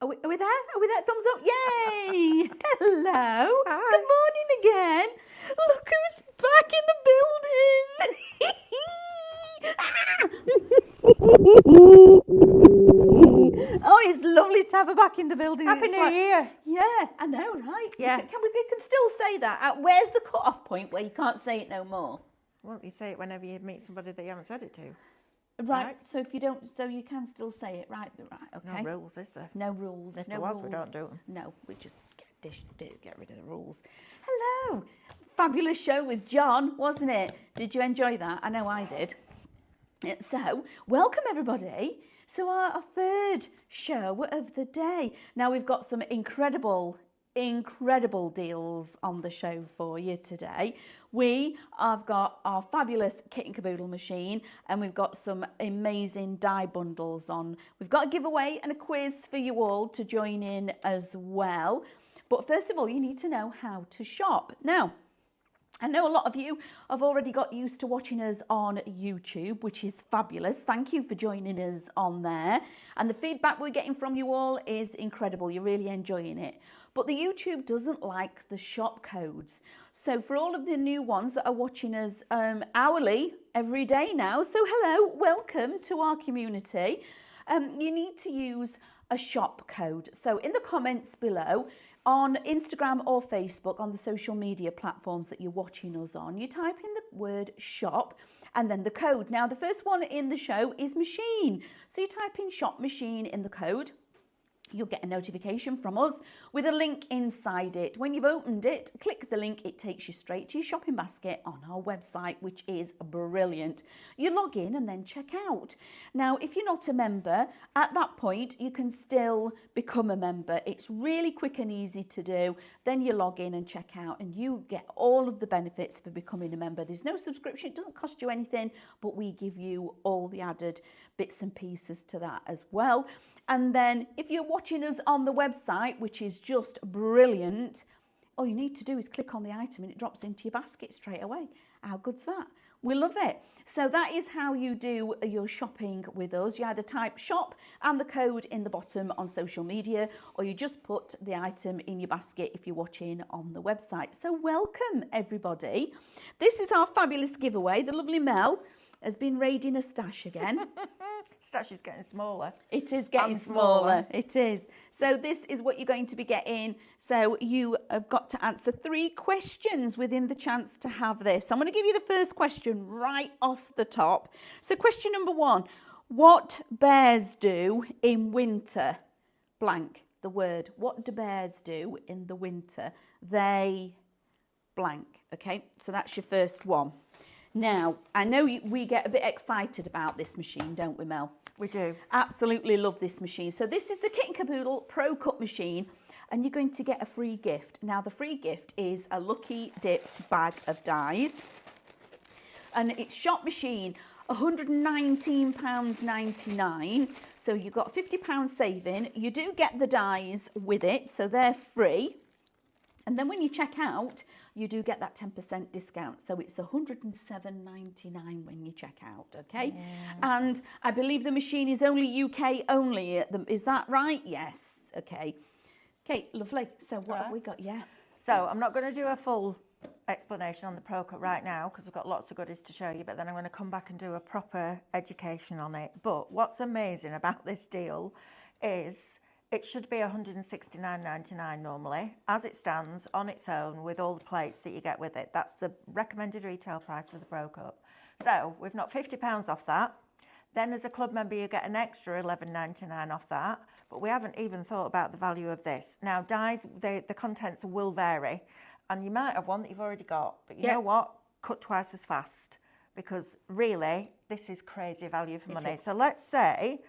Are we there? Are we there? Thumbs up. Yay! Hello. Hi. Good morning again. Look who's back in the building. Oh, it's lovely to have her back in the building. Happy It's New Year. Yeah, I know, right? Yeah. We can still say that. Where's the cut-off point where you can't say it no more? Well, you say it whenever you meet somebody that you haven't said it to. Right. So if you don't, so you can still say it, right? Okay. No rules, is there? No rules. If no there was, rules. we don't do them. No, we just get rid of the rules. Hello. Fabulous show with John, wasn't it? Did you enjoy that? I know I did. So, welcome everybody. So our third show of the day. Now we've got some incredible deals on the show for you today. We have got our fabulous Kit and Caboodle machine, and we've got some amazing die bundles on. We've got a giveaway and a quiz for you all to join in as well. But first of all, you need to know how to shop. Now, I know a lot of you have already got used to watching us on YouTube, which is fabulous. Thank you for joining us on there. And the feedback we're getting from you all is incredible. You're really enjoying it. But the YouTube doesn't like the shop codes. So for all of the new ones that are watching us hourly, every day now, so hello, welcome to our community. You need to use a shop code. So in the comments below, on Instagram or Facebook, on the social media platforms that you're watching us on, you type in the word shop and then the code. Now, the first one in the show is machine. So you type in shop machine in the code. You'll get a notification from us with a link inside it. When you've opened it, click the link, it takes you straight to your shopping basket on our website, which is brilliant. You log in and then check out. Now, if you're not a member, at that point, you can still become a member. It's really quick and easy to do. Then you log in and check out, and you get all of the benefits for becoming a member. There's no subscription, it doesn't cost you anything, but we give you all the added bits and pieces to that as well. And then if you're watching us on the website, which is just brilliant, all you need to do is click on the item and it drops into your basket straight away. How good's that? We love it. So that is how you do your shopping with us. You either type shop and the code in the bottom on social media, or you just put the item in your basket if you're watching on the website. So welcome everybody. This is our fabulous giveaway. The lovely Mel has been raiding a stash again. Stash is getting smaller. It is getting smaller. It is. So this is what you're going to be getting. So you have got to answer 3 questions within the chance to have this. I'm going to give you the first question right off the top. So question number 1, what bears do in winter? Blank, the word. What do bears do in the winter? They blank. Okay, so that's your first one. Now, I know we get a bit excited about this machine, don't we, Mel? We do. Absolutely love this machine. So this is the Kit and Caboodle Pro Cut machine, and you're going to get a free gift. Now, the free gift is a Lucky Dip bag of dies, and it's shop machine, £119.99. So you've got £50 saving. You do get the dies with it, so they're free. And then when you check out, you do get that 10% discount. So it's £107.99 when you check out, okay? Yeah. And I believe the machine is only UK only. Is that right? Yes. Okay. Okay, lovely. So what have we got? Yeah. So I'm not going to do a full explanation on the Pro Cut right now because we've got lots of goodies to show you, but then I'm going to come back and do a proper education on it. But what's amazing about this deal is it should be £169.99 normally, as it stands on its own with all the plates that you get with it. That's the recommended retail price for the Pro Cut. So we've knocked £50 off that. Then as a club member, you get an extra £11.99 off that. But we haven't even thought about the value of this. Now, dies, the contents will vary. And you might have one that you've already got. But you know what? Cut twice as fast. Because really, this is crazy value for money. So let's say,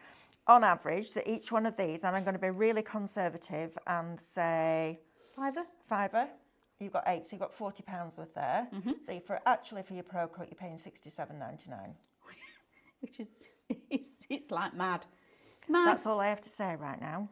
on average, that each one of these, and I'm going to be really conservative and say fiver. You've got 8, so you've got £40 worth there. Mm-hmm. So for your Pro Cut, you're paying £67.99. Which is, it's like mad. It's mad. That's all I have to say right now.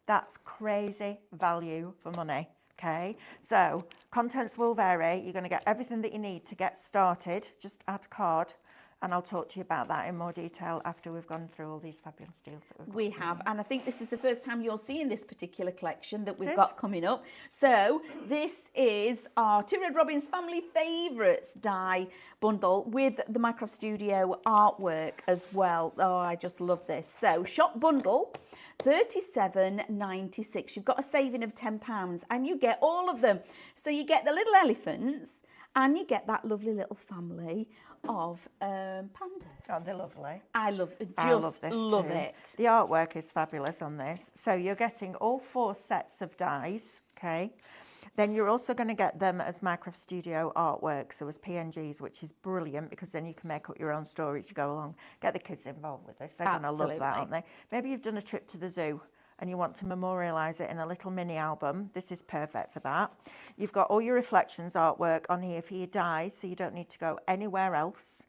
That's crazy value for money. Okay, so contents will vary. You're going to get everything that you need to get started. Just add a card And I'll talk to you about that in more detail after we've gone through all these fabulous deals that we've got. We have, and I think this is the first time you're seeing this particular collection that we've is. got coming up. So this is our Two Red Robins family favourites die bundle with the Mycroft Studio artwork as well. Oh, I just love this. So shop bundle, £37.96. You've got a saving of £10 and you get all of them. So you get the little elephants and you get that lovely little family of pandas. Oh, they're lovely. I love this love too. it. The artwork is fabulous on this. So you're getting all 4 sets of dies, okay? Then you're also going to get them as Mycroft Studio artwork, so as PNGs, which is brilliant because then you can make up your own story to go along. Get the kids involved with this. They're going to love that, aren't they? Maybe you've done a trip to the zoo and you want to memorialise it in a little mini album. This is perfect for that. You've got all your reflections artwork on here for your dies, so you don't need to go anywhere else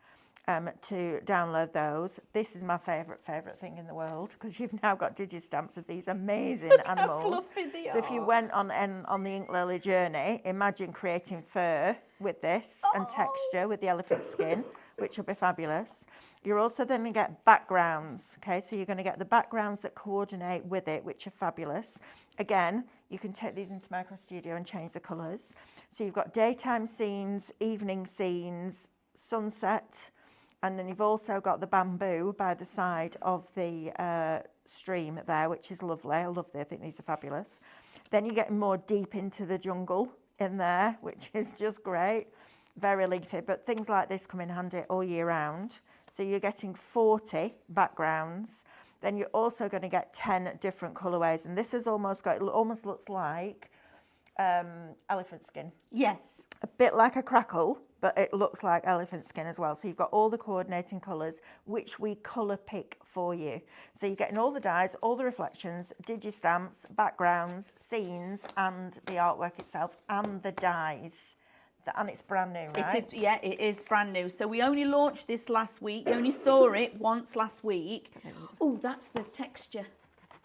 to download those. This is my favourite thing in the world because you've now got digistamps of these amazing animals. So if you went on the Ink Lily journey, imagine creating fur with this and texture with the elephant skin, which will be fabulous. You're also then going to get backgrounds, okay? So you're going to get the backgrounds that coordinate with it, which are fabulous. Again, you can take these into Mycroft Studio and change the colours. So you've got daytime scenes, evening scenes, sunset, and then you've also got the bamboo by the side of the stream there, which is lovely. I think these are fabulous. Then you're getting more deep into the jungle in there, which is just great. Very leafy, but things like this come in handy all year round. So you're getting 40 backgrounds. Then you're also going to get 10 different colourways. And this has almost looks like elephant skin. Yes. A bit like a crackle, but it looks like elephant skin as well. So you've got all the coordinating colours, which we colour pick for you. So you're getting all the dies, all the reflections, digistamps, backgrounds, scenes, and the artwork itself, and the dies. And it's brand new, right? It is brand new. So we only launched this last week. You only saw it once last week. Oh, that's the texture.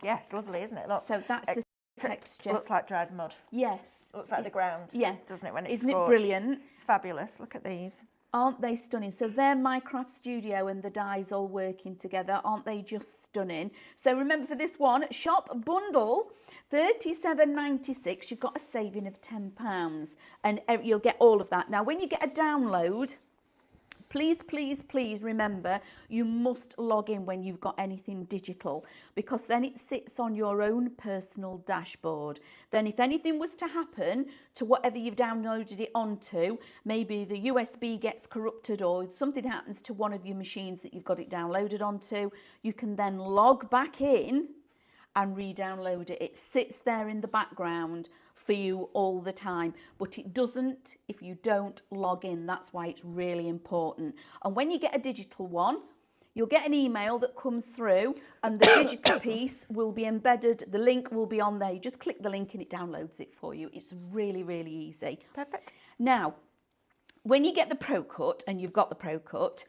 Yeah, it's lovely, isn't it? Look, so that's the texture. Looks like dried mud. Yes. Looks like the ground. Yeah. Doesn't it, when it's Isn't scorched? it brilliant? It's fabulous. Look at these. Aren't they stunning? So they're Mycroft Studio and the dies all working together. Aren't they just stunning? So remember for this one, shop bundle, £37.96. You've got a saving of £10 and you'll get all of that. Now, when you get a download, please, please, please remember you must log in when you've got anything digital because then it sits on your own personal dashboard. Then if anything was to happen to whatever you've downloaded it onto, maybe the USB gets corrupted or something happens to one of your machines that you've got it downloaded onto, you can then log back in and re-download it. It sits there in the background for you all the time, but it doesn't if you don't log in. That's why it's really important. And when you get a digital one, you'll get an email that comes through and the digital piece will be embedded. The link will be on there. You just click the link and it downloads it for you. It's really, really easy. Perfect. Now, when you get the Pro Cut, and you've got the Pro Cut,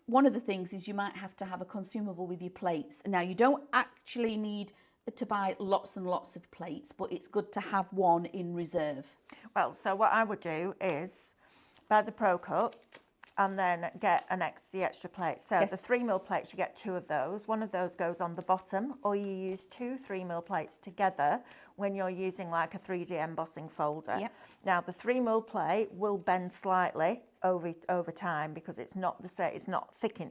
one of the things is you might have to have a consumable with your plates. Now, you don't actually need to buy lots and lots of plates, but it's good to have one in reserve. Well, so what I would do is buy the Pro Cut and then get the extra plate. So yes. The 3mm plates, you get 2 of those. One of those goes on the bottom, or you use 2 3mm plates together when you're using like a 3D embossing folder. Yep. Now the 3mm plate will bend slightly over time because it's not as thick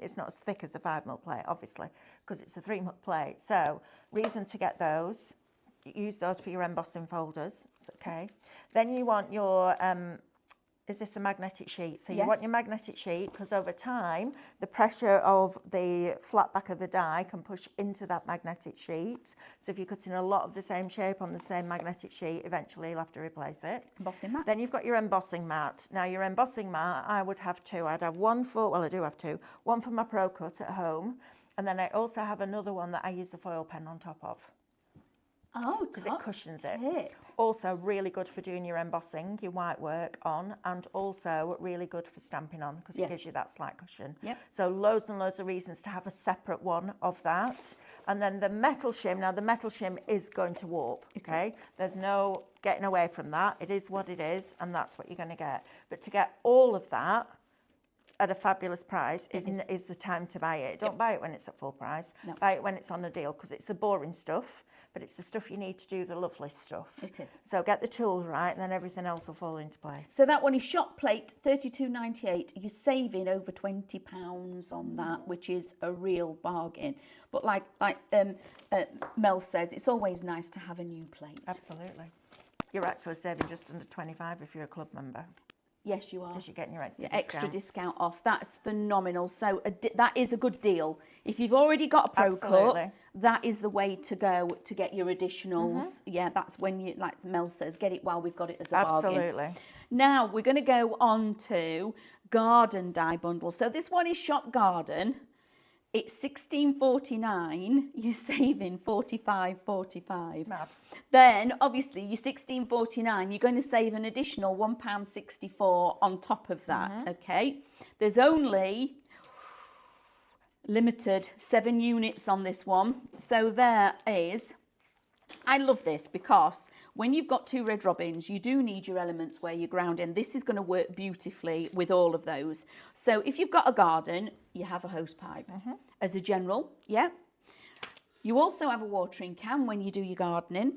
as the 5mm plate, obviously, because it's a 3mm plate. So reason to get those, use those for your embossing folders, okay? Then you want your is this a magnetic sheet? So you want your magnetic sheet because over time, the pressure of the flat back of the die can push into that magnetic sheet. So if you're cutting a lot of the same shape on the same magnetic sheet, eventually you'll have to replace it. Embossing mat. Then you've got your embossing mat. Now your embossing mat, I would have 2. I'd have one for, well, I do have 2. One for my Pro Cut at home. And then I also have another one that I use the foil pen on top of. Oh, because it cushions it. Tip. Also really good for doing your embossing, your white work on, and also really good for stamping on because it gives you that slight cushion. Yep. So loads and loads of reasons to have a separate one of that. And then the metal shim, now the metal shim is going to warp, okay? There's no getting away from that. It is what it is, and that's what you're going to get. But to get all of that, at a fabulous price It is the time to buy it. Don't buy it when it's at full price. No. Buy it when it's on a deal, because it's the boring stuff, but it's the stuff you need to do the lovely stuff. It is. So get the tools right, and then everything else will fall into place. So that one is shop plate, $32.98. You're saving over £20 on that, which is a real bargain. But like Mel says, it's always nice to have a new plate. Absolutely. You're actually saving just under 25 if you're a club member. Yes, you are. Because you're getting your extra Yeah, discount. extra discount off. That's phenomenal. So that is a good deal. If you've already got a Pro Cut, Absolutely. that is the way to go to get your additionals. Yeah, that's when you, like Mel says, get it while we've got it as a bargain. Absolutely. Now we're going to go on to garden dye bundle. So this one is Shop Garden. It's $16.49. You're saving $45.45. Mad. Then obviously your $16.49. You're going to save an additional £1.64 on top of that. Okay. There's only limited 7 units on this one. So there is. I love this because when you've got 2 red robins, you do need your elements where you're grounding. This is going to work beautifully with all of those. So if you've got a garden, you have a hose pipe as a general, yeah. You also have a watering can when you do your gardening.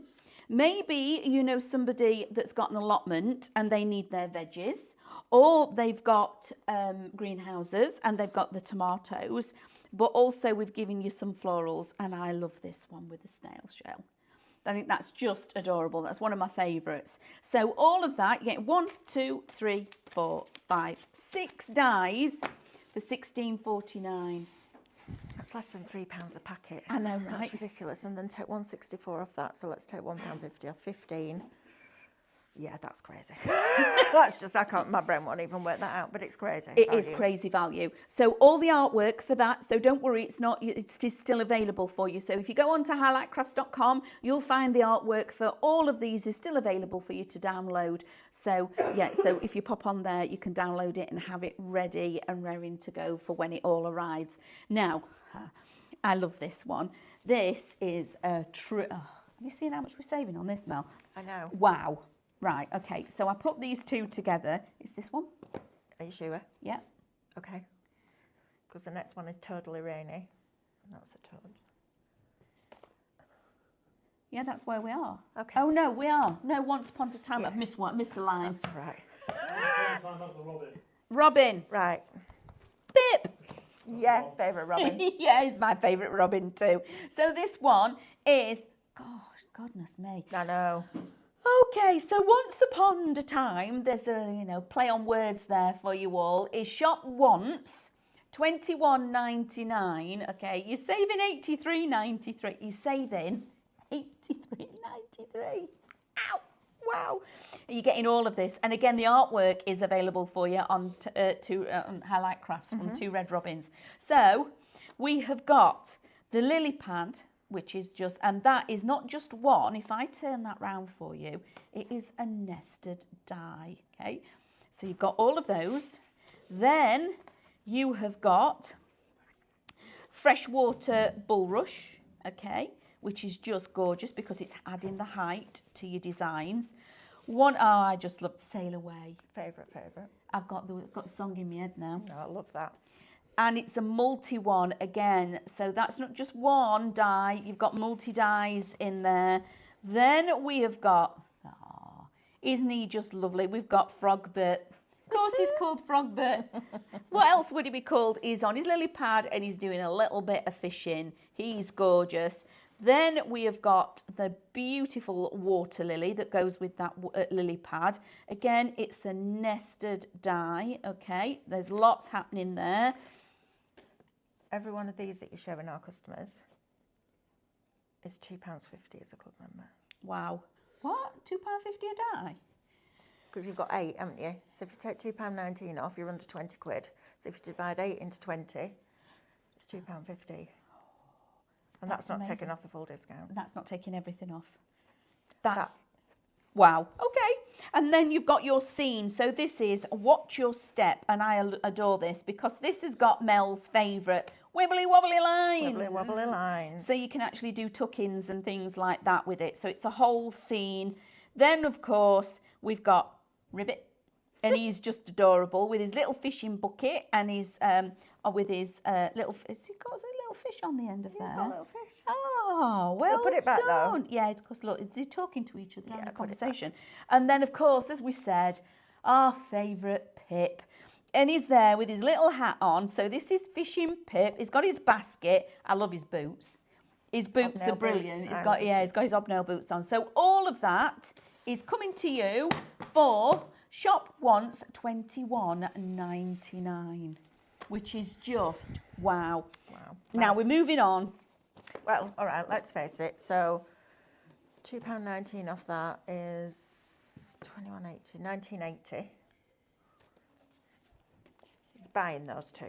Maybe you know somebody that's got an allotment and they need their veggies, or they've got greenhouses and they've got the tomatoes, but also we've given you some florals, and I love this one with the snail shell. I think that's just adorable. That's one of my favourites. So all of that, you get 1, 2, 3, 4, 5, 6 dyes for $16.49. That's less than £3 a packet. I know, right? That's ridiculous. And then take £1.64 off that. So let's take £1.50 off 15. Yeah, that's crazy. That's just, my brain won't even work that out, but it's crazy. It is crazy value. So all the artwork for that, so don't worry, it's still available for you. So if you go on to highlightcrafts.com, you'll find the artwork for all of these is still available for you to download. So yeah, so if you pop on there, you can download it and have it ready and raring to go for when it all arrives. Now, I love this one. This is a true, have you seen how much we're saving on this, Mel? I know. Wow. Right, okay, so I put these 2 together. Is this one? Are you sure? Yeah. Okay. Because the next one is Totally Rainy. And that's the toad. Yeah, that's where we are. Okay. Oh, no, we are. No, once upon a time, Yeah. I've missed one, missed a line. That's right. Robin. Right. Pip. Yeah, favourite Robin. Yeah, he's my favourite Robin too. So this one is, goodness me. I know. Okay, so once upon a time, there's a, play on words there for you all, is shop once, $21.99, okay, you're saving $83.93, you're saving $83.93, ow, wow, you're getting all of this, and again, the artwork is available for you on Highlight Crafts from 2 Red Robins. So, we have got the lily pad, which is just, and that is not just one. If I turn that round for you, it is a nested die, okay? So you've got all of those. Then you have got freshwater bulrush, okay, which is just gorgeous because it's adding the height to your designs. I just love Sail Away. Favourite. I've got the song in my head now. No, I love that. And it's a multi one again, so that's not just one die, you've got multi dies in there. Then we have got, isn't he just lovely? We've got Frogbert. Of course he's called Frogbert. What else would he be called? He's on his lily pad and he's doing a little bit of fishing. He's gorgeous. Then we have got the beautiful water lily that goes with that lily pad. Again, it's a nested die, okay? There's lots happening there. Every one of these that you're showing our customers is £2.50 as a club member. Wow. What? £2.50 a die? Because you've got 8, haven't you? So if you take £2.19 off, you're under 20 quid. So if you divide 8 into 20, it's £2.50. And that's not amazing. taking off the full discount. That's not taking everything off. That's wow. Okay. And then you've got your scene. So this is Watch Your Step. And I adore this because this has got Mel's favourite wibbly wobbly lines. Wibbly wobbly lines. So you can actually do tuck-ins and things like that with it. So it's a whole scene. Then, of course, we've got Ribbit. And he's just adorable with his little fishing bucket and his with his little. Has he got a little fish on the end of there? He's got a little fish. Oh, well put it back, though. done. Yeah, it's because look, they're talking to each other, having a put it back. conversation. And then, of course, as we said, our favourite Pip. And he's there with his little hat on. So this is fishing Pip. He's got his basket. I love his boots. His boots Hobnail are brilliant. boots. He's got his hobnail boots on. So all of that is coming to you for shop once $21.99, which is just wow. Wow. Now we're moving on. Well, all right, let's face it. So £2.19 off that is £21.80, £19.80. Buying those two.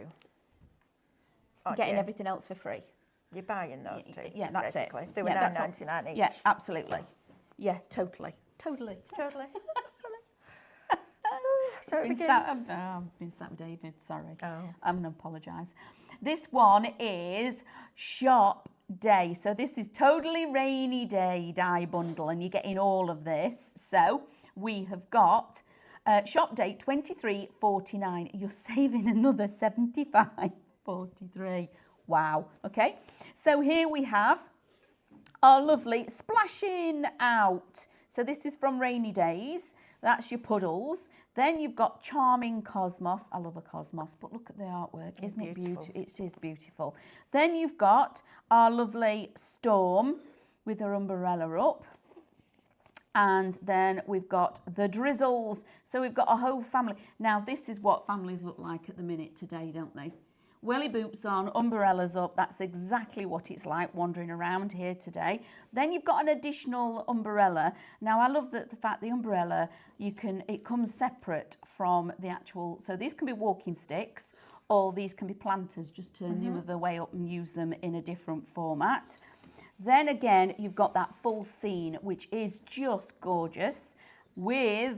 Aren't Getting you? everything else for free. You're buying those two. Yeah, that's basically. it. They were Yeah, that's £9.99 each. Yeah, absolutely. Yeah, totally. Totally. So it Been begins. I've been sat with David, sorry. Oh. I'm going to apologise. This one is Shop Day. So this is totally rainy day dye bundle and you're getting all of this. So we have got Shop Day $23.49. You're saving another $75.43. Wow. Okay. So here we have our lovely Splashing Out. So this is from Rainy Days. That's your puddles. Then you've got Charming Cosmos. I love a cosmos, but look at the artwork. Isn't it beautiful? It is beautiful. Then you've got our lovely Storm with her umbrella up. And then we've got the Drizzles. So we've got a whole family. Now, this is what families look like at the minute today, don't they? Welly boots on, umbrellas up. That's exactly what it's like wandering around here today. Then you've got an additional umbrella. Now, I love the fact the umbrella, it comes separate from the actual, so these can be walking sticks or these can be planters. Just turn the other way up and use them in a different format. Then again, you've got that full scene, which is just gorgeous with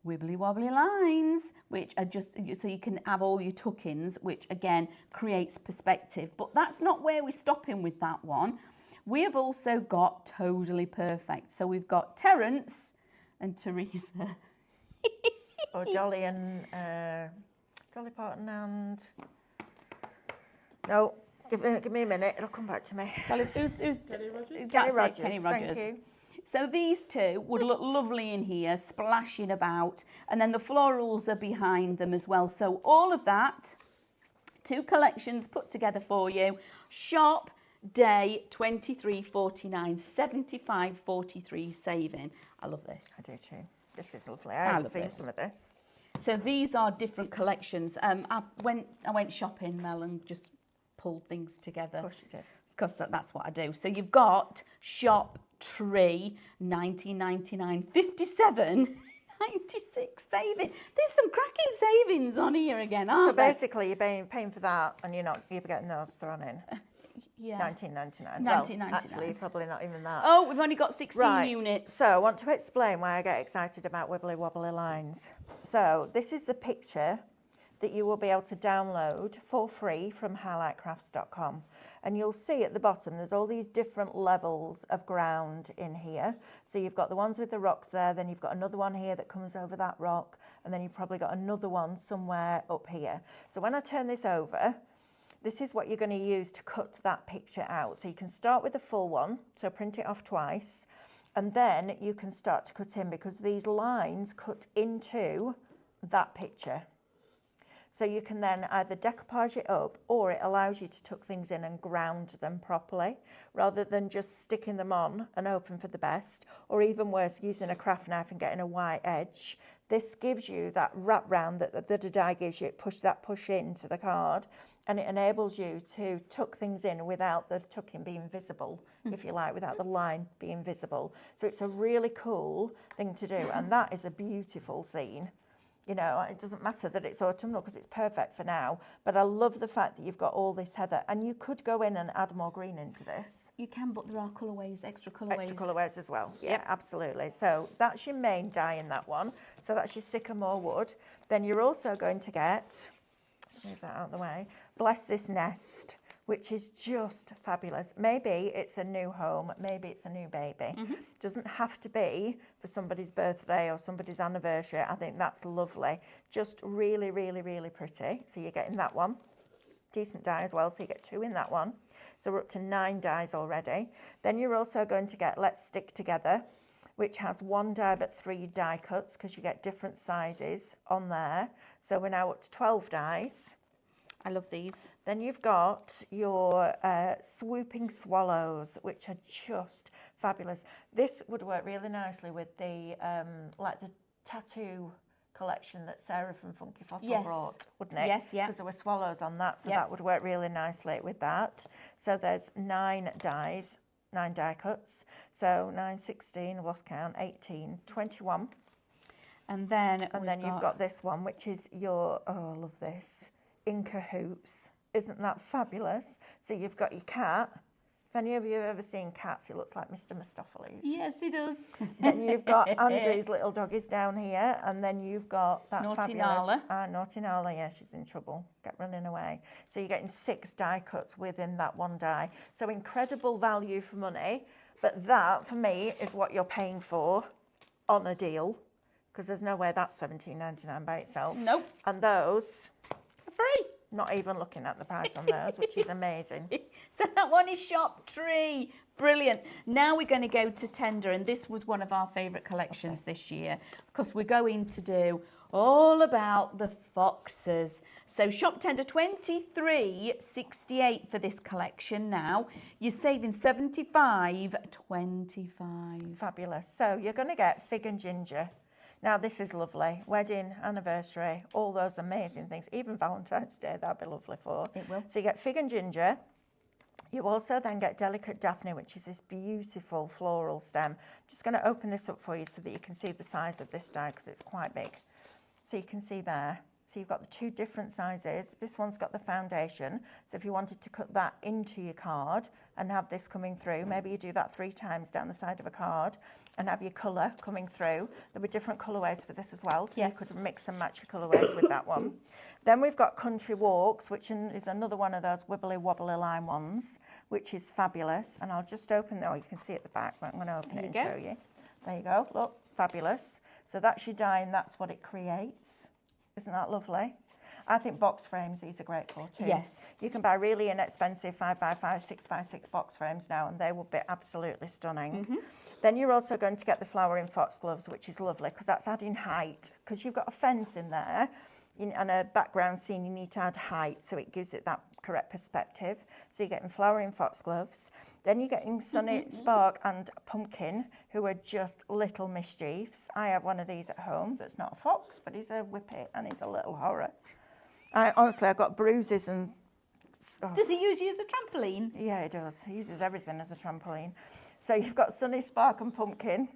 wibbly wobbly lines, which are just so you can have all your tuck-ins, which again creates perspective. But that's not where we're stopping with that one. We have also got Totally Perfect. So we've got Terence and Teresa. Or Dolly and Dolly Parton and no, give me a minute. It'll come back to me. Who's Kenny Rogers? Kenny Rogers. Kenny Rogers. Thank you. So these two would look lovely in here, splashing about, and then the florals are behind them as well. So all of that, two collections put together for you. Shop Day $23.49, $75.43 saving. I love this. I do too. This is lovely. I haven't seen some of this. So these are different collections. I went shopping, Mel, and just pulled things together. Of course you did. Because that's what I do. So you've got Shop Tree, $19.99, $57.96 saving. There's some cracking savings on here again, aren't So there? basically, you're paying for that, and you're getting those thrown in. Yeah. $19.99. $19.99. Well, actually, probably not even that. Oh, we've only got 16 Right. units. So I want to explain why I get excited about wibbly wobbly lines. So this is the picture that you will be able to download for free from highlightcrafts.com. And you'll see at the bottom, there's all these different levels of ground in here. So you've got the ones with the rocks there, then you've got another one here that comes over that rock, and then you've probably got another one somewhere up here. So when I turn this over, this is what you're going to use to cut that picture out. So you can start with the full one, so print it off twice, and then you can start to cut in because these lines cut into that picture. So you can then either decoupage it up or it allows you to tuck things in and ground them properly rather than just sticking them on and hoping for the best, or even worse, using a craft knife and getting a white edge. This gives you that wrap round that the die gives you, push into the card, and it enables you to tuck things in without the tucking being visible, if you like, without the line being visible. So it's a really cool thing to do, and that is a beautiful scene. You know, it doesn't matter that it's autumnal because it's perfect for now, but I love the fact that you've got all this heather, and you could go in and add more green into this. You can, but there are colourways, extra colourways. Extra colourways as well. Yeah, Yep. absolutely. So that's your main dye in that one. So that's your sycamore wood. Then you're also going to get, let's move that out of the way, Bless This Nest, which is just fabulous. Maybe it's a new home, maybe it's a new baby. Doesn't have to be for somebody's birthday or somebody's anniversary. I think that's lovely. Just really, really, really pretty. So you're getting that one. Decent die as well, so you get 2 in that one. So we're up to 9 dies already. Then you're also going to get Let's Stick Together, which has 1 die but 3 die cuts because you get different sizes on there. So we're now up to 12 dies. I love these. Then you've got your Swooping Swallows, which are just fabulous. This would work really nicely with the like the tattoo collection that Sarah from Funky Fossil brought, wouldn't it? Yes, yeah. Because there were swallows on that, so that would work really nicely with that. So there's 9 dies, 9 die cuts. So 9, 16, lost count, 18, 21. And then you've got this one, which is your, oh, I love this, In Cahoots. Isn't that fabulous? So you've got your cat. If any of you have ever seen cats, he looks like Mr. Mistopheles. Yes, he does. Then you've got Andrew's little doggies down here, and then you've got that Naughty fabulous... Nala. Naughty Nala, yeah, she's in trouble. Get running away. So you're getting 6 die cuts within that 1 die. So incredible value for money, but that, for me, is what you're paying for on a deal, because there's no way that's $17.99 by itself. Nope. And those... Free. Not even looking at the price on those, which is amazing. So that one is Shop Tree. Brilliant. Now we're going to go to Tender, and this was one of our favourite collections this year because we're going to do all about the foxes. So Shop Tender 23.68 for this collection now. You're saving 75.25. Fabulous. So you're going to get Fig and Ginger. Now, this is lovely. Wedding, anniversary, all those amazing things. Even Valentine's Day, that'd be lovely for. It will. So you get Fig and Ginger. You also then get Delicate Daphne, which is this beautiful floral stem. I'm just going to open this up for you so that you can see the size of this die because it's quite big. So you can see there. So you've got the 2 different sizes. This one's got the foundation. So if you wanted to cut that into your card and have this coming through, maybe you do that 3 times down the side of a card and have your colour coming through. There'll be different colourways for this as well. So you could mix and match your colourways with that one. Then we've got Country Walks, which is another one of those wibbly wobbly line ones, which is fabulous. And I'll just open, oh, you can see at the back, but I'm going to open it and show you. There you go, look, fabulous. So that's your die and that's what it creates. Isn't that lovely? I think box frames, these are great for too. Yes. You can buy really inexpensive 5x5, 6x6 box frames now, and they will be absolutely stunning. Then you're also going to get the flowering foxgloves, which is lovely because that's adding height. Because you've got a fence in there and a background scene, you need to add height, so it gives it that correct perspective. So you're getting flowering foxgloves. Then you're getting Sunny, Spark and Pumpkin, who are just little mischiefs. I have one of these at home that's not a fox, but he's a whippet and he's a little horror. Honestly, I've got bruises and... Oh. Does he use you as a trampoline? Yeah, he does. He uses everything as a trampoline. So you've got Sunny, Spark and Pumpkin.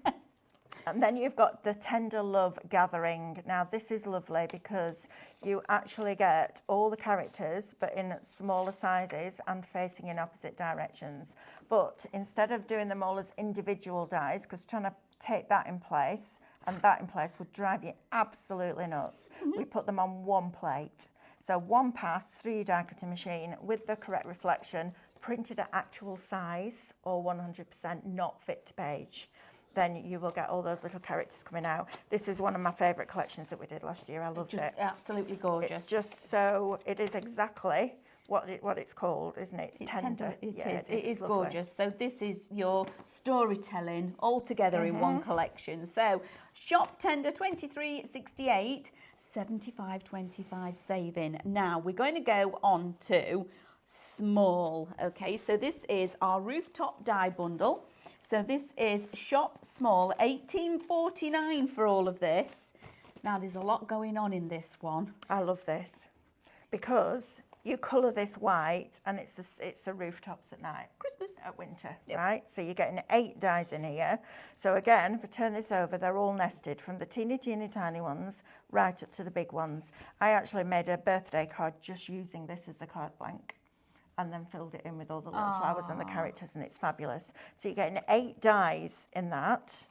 And then you've got the Tender Love Gathering. Now, this is lovely because you actually get all the characters, but in smaller sizes and facing in opposite directions. But instead of doing them all as individual dies, because trying to take that in place and that in place would drive you absolutely nuts, we put them on one plate. So 1 pass through your die cutting machine with the correct reflection, printed at actual size or 100% not fit to page. Then you will get all those little characters coming out. This is one of my favourite collections that we did last year. I loved it. Absolutely gorgeous. It's just so, it is exactly what it's called, isn't it? It's tender. It is gorgeous. So this is your storytelling all together in one collection. So Shop Tender 23.68, 75.25 saving. Now we're going to go on to small. Okay, so this is our rooftop die bundle. So this is Shop Small, $18.49 for all of this. Now there's a lot going on in this one. I love this because you colour this white and it's the rooftops at night. Christmas. At winter, right? So you're getting 8 dies in here. So again, if I turn this over, they're all nested from the teeny tiny ones right up to the big ones. I actually made a birthday card just using this as the card blank, and then filled it in with all the little flowers and the characters, and it's fabulous. So you're getting 8 dies in that.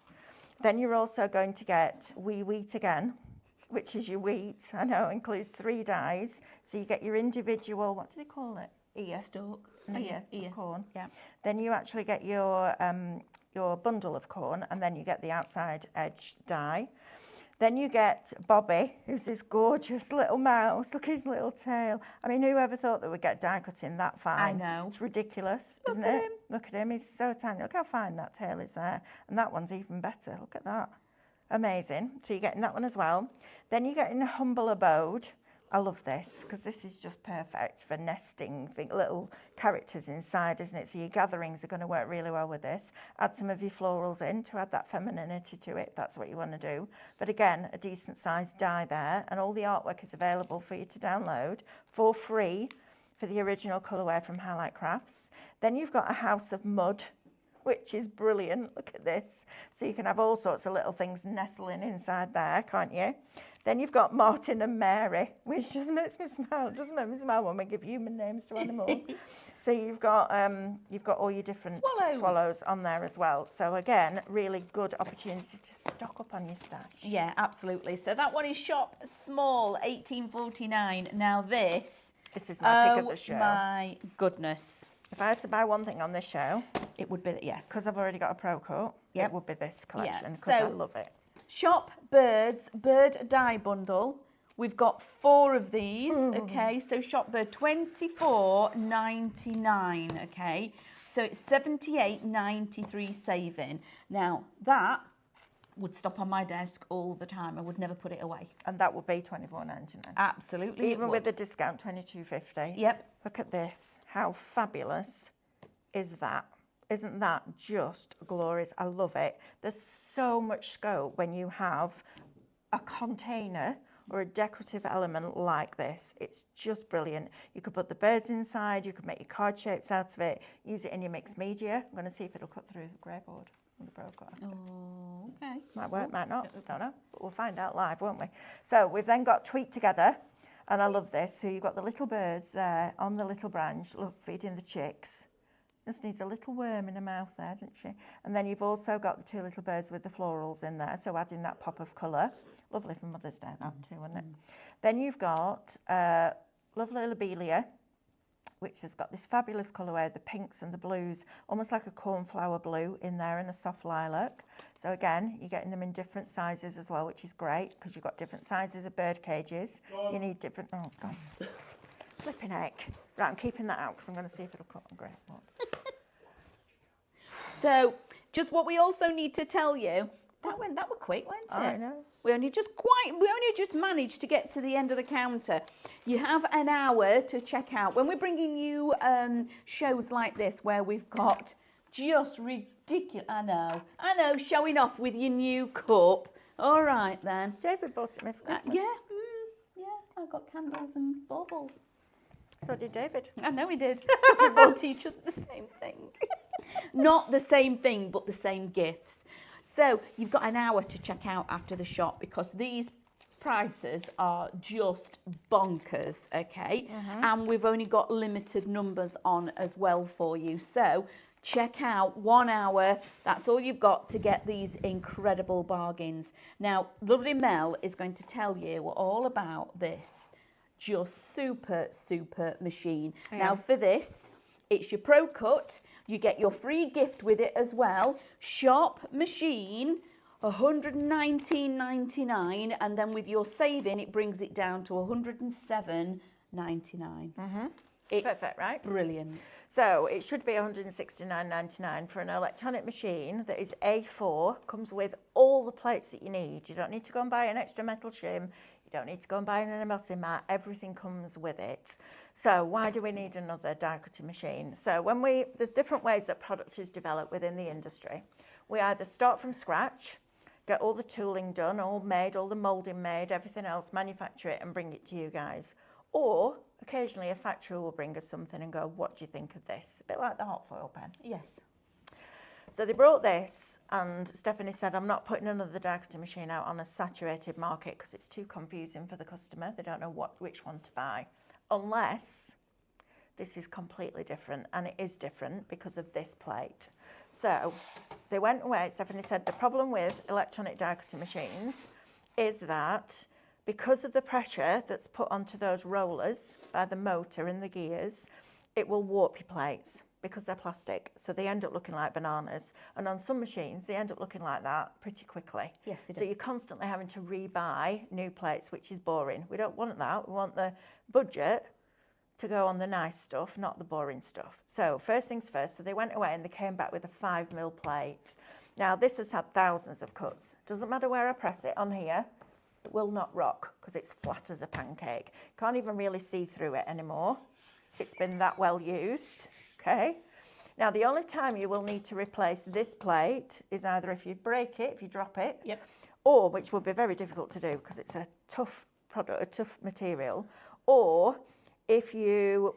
Then you're also going to get Wee Wheat again, which is your wheat. I know, includes 3 dies. So you get your individual, what do they call it? ear. Stalk. An ear of corn. Yeah. Then you actually get your bundle of corn, and then you get the outside edge die. Then you get Bobby, who's this gorgeous little mouse. Look at his little tail. I mean, whoever thought that we'd get die cutting that fine? I know. It's ridiculous, Look isn't at it? him. Look at him. He's so tiny. Look how fine that tail is there. And that one's even better. Look at that. Amazing. So you're getting that one as well. Then you're getting a humble abode. I love this because this is just perfect for nesting little characters inside, isn't it? So your gatherings are going to work really well with this. Add some of your florals in to add that femininity to it, if that's what you want to do. But again, a decent sized die there, and all the artwork is available for you to download for free for the original colourway from Highlight Crafts. Then you've got a house of mud, which is brilliant. Look at this. So you can have all sorts of little things nestling inside there, can't you? Then you've got Martin and Mary, which just makes me smile. It doesn't make me smile when we give human names to animals. So you've got all your different swallows on there as well. So again, really good opportunity to stock up on your stash. Yeah, absolutely. So that one is shop small, 1849. Now this is my pick of the show. Oh my goodness. If I had to buy one thing on this show, it would be, yes. Because I've already got a Pro Coat, it would be this collection because I love it. Shop Birds Bird Die Bundle. We've got 4 of these, okay? So Shop Bird, $24.99, okay? So it's $78.93 saving. Now, that would stop on my desk all the time. I would never put it away. And that would be $24.99. Absolutely. Even with the discount, $22.50. Yep. Look at this. How fabulous is that? Isn't that just glorious? I love it. There's so much scope when you have a container or a decorative element like this. It's just brilliant. You could put the birds inside, you could make your card shapes out of it, use it in your mixed media. I'm going to see if it'll cut through the grey board on the Pro Coat. Oh, okay. Might work, might not, don't know. But we'll find out live, won't we? So we've then got Tweet Together, and I love this. So you've got the little birds there on the little branch, look, feeding the chicks. Just needs a little worm in her mouth there, doesn't she? And then you've also got the 2 little birds with the florals in there, so adding that pop of colour. Lovely for Mother's Day, that too, isn't it? Then you've got lovely lobelia, which has got this fabulous colourway, the pinks and the blues, almost like a cornflower blue in there and a soft lilac. So again, you're getting them in different sizes as well, which is great because you've got different sizes of bird cages. You need different... Oh, it's gone. Flipping heck. Right, I'm keeping that out because I'm going to see if it'll cut on grey board. So, just what we also need to tell you, that were quick, weren't it? I know. We only just managed to get to the end of the counter. You have an hour to check out. When we're bringing you shows like this where we've got just ridiculous, I know, showing off with your new cup. All right then. David bought it me for Christmas. Yeah, I got candles and baubles. So did David. I know he did, because we bought each other the same thing. Not the same thing, but the same gifts. So you've got an hour to check out after the shop because these prices are just bonkers, okay? And we've only got limited numbers on as well for you. So check out 1 hour. That's all you've got to get these incredible bargains. Now, lovely Mel is going to tell you all about this just super machine. Now for this, it's your Pro Cut. You get your free gift with it as well. Shop machine, $119.99, and then with your saving, it brings it down to $107.99. It's perfect, right? Brilliant. So it should be $169.99 for an electronic machine that is A4, comes with all the plates that you need. You don't need to go and buy an extra metal shim. You don't need to go and buy an embossing mat. Everything comes with it. So why do we need another die cutting machine? So there's different ways that product is developed within the industry. We either start from scratch, get all the tooling done, all made, all the moulding made, everything else, manufacture it and bring it to you guys. Or occasionally a factory will bring us something and go, what do you think of this? A bit like the hot foil pen. Yes. So they brought this, and Stephanie said, I'm not putting another die cutting machine out on a saturated market because it's too confusing for the customer. They don't know which one to buy, unless this is completely different, and it is different because of this plate. So they went away. Stephanie said the problem with electronic die cutting machines is that because of the pressure that's put onto those rollers by the motor and the gears, it will warp your plates because they're plastic. So they end up looking like bananas. And on some machines, they end up looking like that pretty quickly. Yes, they do. So you're constantly having to rebuy new plates, which is boring. We don't want that. We want the budget to go on the nice stuff, not the boring stuff. So first things first, so they went away and they came back with a 5mm plate. Now this has had thousands of cuts. Doesn't matter where I press it on here, it will not rock because it's flat as a pancake. Can't even really see through it anymore. It's been that well used, okay? Now the only time you will need to replace this plate is either if you break it, if you drop it, Yep. or, which would be very difficult to do because it's a tough product, a tough material, or if you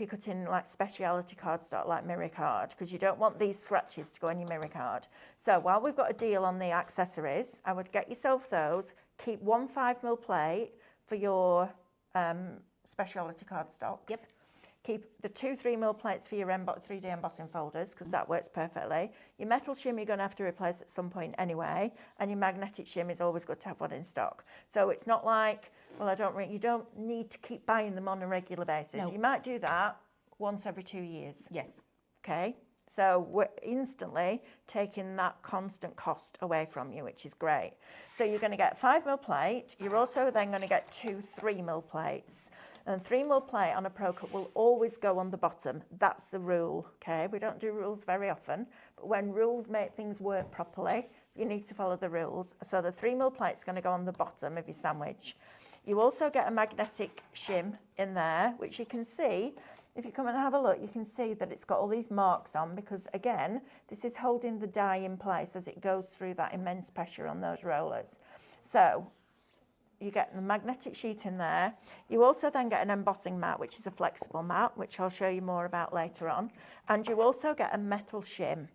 cut in like speciality cardstock like Mirror Card, because you don't want these scratches to go on your Mirror Card. So while we've got a deal on the accessories, I would get yourself those, keep one 5mm plate for your speciality cardstocks. Yep. Keep the 2 3mm plates for your 3D embossing folders, because that works perfectly. Your metal shim you're going to have to replace at some point anyway, and your magnetic shim is always good to have one in stock. So it's not like, well, you don't need to keep buying them on a regular basis. No. You might do that once every 2 years. Yes. Okay, so we're instantly taking that constant cost away from you, which is great. So you're going to get 5mm plate. You're also then going to get 2 3mm plates. And 3mm plate on a Pro Cut will always go on the bottom. That's the rule, okay? We don't do rules very often, but when rules make things work properly, you need to follow the rules. So the 3mm plate's going to go on the bottom of your sandwich. You also get a magnetic shim in there, which you can see. If you come and have a look, you can see that it's got all these marks on because, again, this is holding the die in place as it goes through that immense pressure on those rollers. So you get the magnetic sheet in there. You also then get an embossing mat, which is a flexible mat, which I'll show you more about later on. And you also get a metal shim.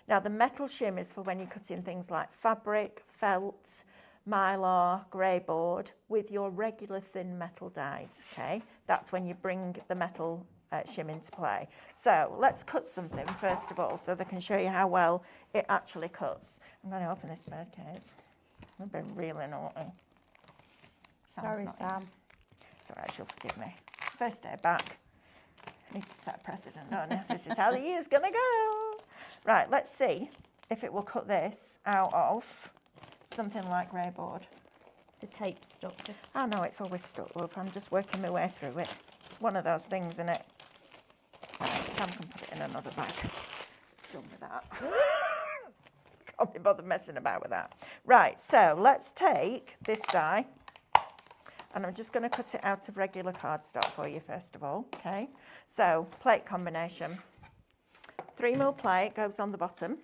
Now, the metal shim is for when you cut in things like fabric, felt, mylar, grey board with your regular thin metal dies, okay? That's when you bring the metal shim into play. So let's cut something first of all so they can show you how well it actually cuts. I'm going to open this bird cage. I've been really naughty. Sorry, Sam. It's all right, she'll forgive me. First day back. I need to set a precedent, don't I? This is how the year's going to go. Right, let's see if it will cut this out of something like grey board. The tape's stuck. Just... Oh, no, it's always stuck, love. I'm just working my way through it. It's one of those things, isn't it? Right, Sam can put it in another bag. Done with that. Can't be bothered messing about with that. Right, so let's take this die. And I'm just going to cut it out of regular cardstock for you first of all, okay? So, plate combination. 3mm plate goes on the bottom.